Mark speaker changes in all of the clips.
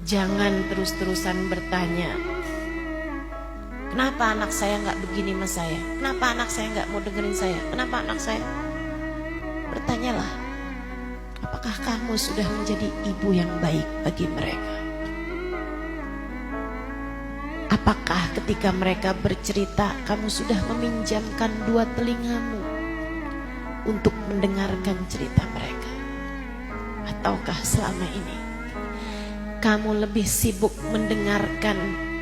Speaker 1: Jangan terus-terusan bertanya, kenapa anak saya nggak begini sama saya? Kenapa anak saya nggak mau dengerin saya? Kenapa anak saya? Bertanyalah, apakah kamu sudah menjadi ibu yang baik bagi mereka? Apakah ketika mereka bercerita, kamu sudah meminjamkan dua telingamu untuk mendengarkan cerita mereka? Ataukah selama ini kamu lebih sibuk mendengarkan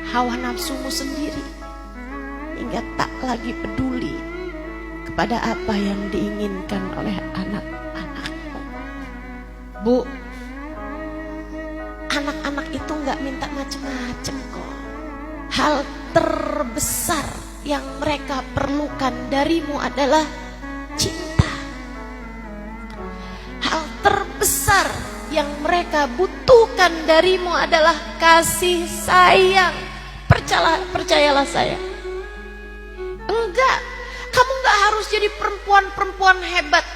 Speaker 1: hawa nafsumu sendiri hingga tak lagi peduli kepada apa yang diinginkan oleh anak-anakmu? Bu, anak-anak itu nggak minta macam-macam kok. Hal terbesar yang mereka perlukan darimu adalah cinta. Hal terbesar yang mereka butuhkan darimu adalah kasih sayang. Percayalah saya. Enggak, kamu enggak harus jadi perempuan-perempuan hebat,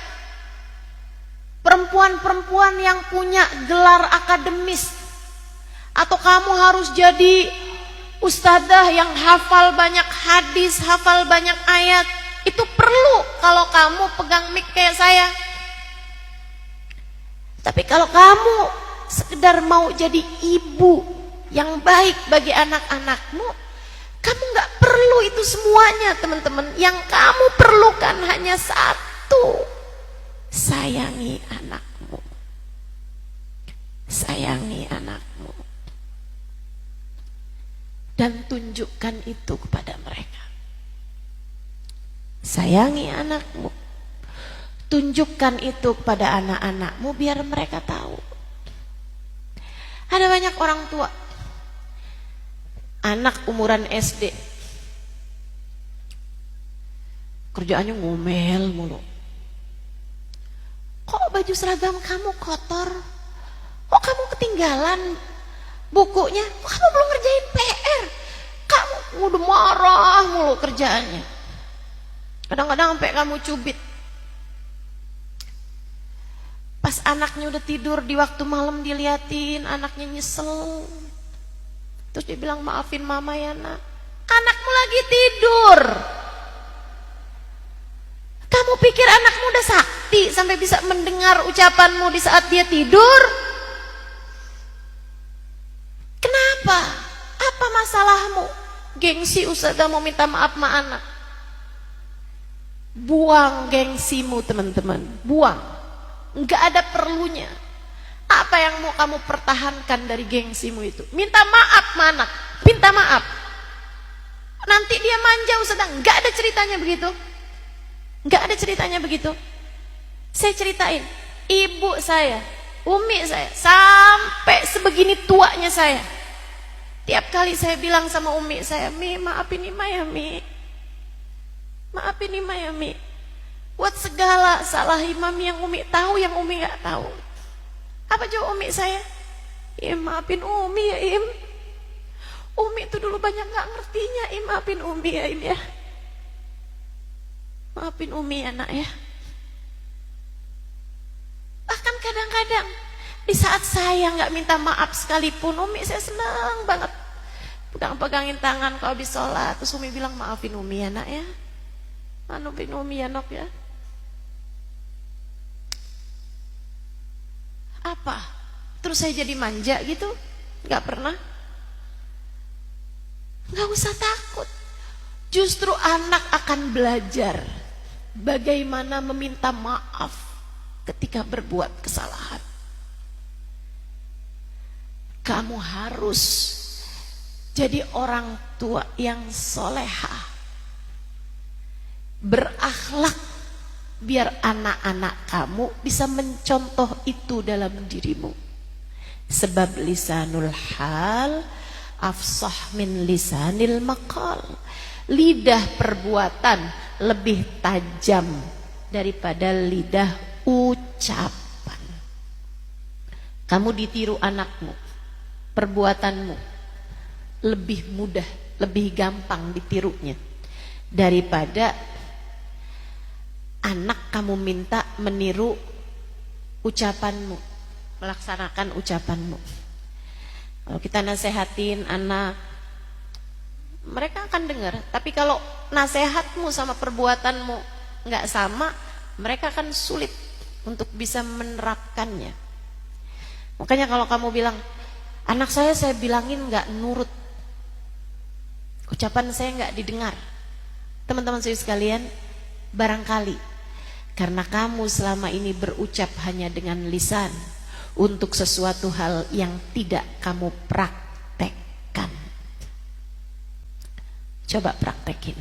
Speaker 1: perempuan-perempuan yang punya gelar akademis, atau kamu harus jadi ustadzah yang hafal banyak hadis, hafal banyak ayat. Itu perlu kalau kamu pegang mic kayak saya. Tapi kalau kamu sekedar mau jadi ibu yang baik bagi anak-anakmu, kamu nggak perlu itu semuanya, teman-teman. Yang kamu perlukan hanya satu: sayangi anakmu. Sayangi anakmu. Dan tunjukkan itu kepada mereka. Sayangi anakmu. Tunjukkan itu kepada anak-anakmu biar mereka tahu. Ada banyak orang tua, anak umuran SD, kerjaannya ngomel mulu. Kok baju seragam kamu kotor? Kok kamu ketinggalan bukunya? Kok kamu belum ngerjain PR? Kamu udah marah mulu kerjaannya. Kadang-kadang sampai kamu cubit. Pas anaknya udah tidur, di waktu malam diliatin, anaknya nyesel. Terus dia bilang, maafin mama ya nak. Anakmu lagi tidur. Kamu pikir anakmu udah sakti sampai bisa mendengar ucapanmu di saat dia tidur? Kenapa? Apa masalahmu? Gengsi ustazah mau minta maaf sama anak. Buang gengsimu, teman-teman. Buang. Enggak ada perlunya. Apa yang mau kamu pertahankan dari gengsimu itu? Minta maaf sama anak. Minta maaf. Nanti dia manja ustazah. Enggak ada ceritanya begitu. Enggak ada ceritanya begitu. Saya ceritain, ibu saya, umi saya, sampai sebegini tuanya saya, tiap kali saya bilang sama umi saya, Mi, maafin Ima ya Mi, maafin Ima ya Mi. Buat segala salah Imam yang umi tahu, yang umi gak tahu. Apa jawab umi saya? Im, maafin umi ya Im. Umi itu dulu banyak gak ngertinya Im, maafin umi ya Im ya. Maafin umi ya nak ya. Bahkan kadang-kadang di saat saya gak minta maaf sekalipun, umi saya senang banget pegang-pegangin tangan kalau habis sholat. Terus umi bilang, maafin umi ya nak ya, maafin umi ya nok ya. Apa? Terus saya jadi manja gitu? Gak pernah. Gak usah takut. Justru anak akan belajar bagaimana meminta maaf ketika berbuat kesalahan. Kamu harus jadi orang tua yang solehah, berakhlak, biar anak-anak kamu bisa mencontoh itu dalam dirimu. Sebab lisanul hal afsah min lisanil maqal. Lidah perbuatan lebih tajam daripada lidah ucapan. Kamu ditiru anakmu, perbuatanmu lebih mudah, lebih gampang ditirunya daripada anak kamu minta meniru ucapanmu, melaksanakan ucapanmu. Kalau kita nasehatin anak, mereka akan dengar. Tapi kalau nasehatmu sama perbuatanmu nggak sama, mereka akan sulit untuk bisa menerapkannya. Makanya kalau kamu bilang, anak saya bilangin nggak nurut, ucapan saya nggak didengar, teman-teman saya sekalian, barangkali karena kamu selama ini berucap hanya dengan lisan untuk sesuatu hal yang tidak kamu praktekkan. Coba praktekin,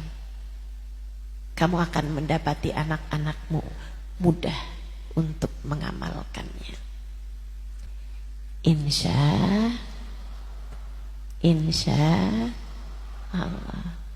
Speaker 1: kamu akan mendapati anak-anakmu mudah untuk mengamalkannya. Insya Allah.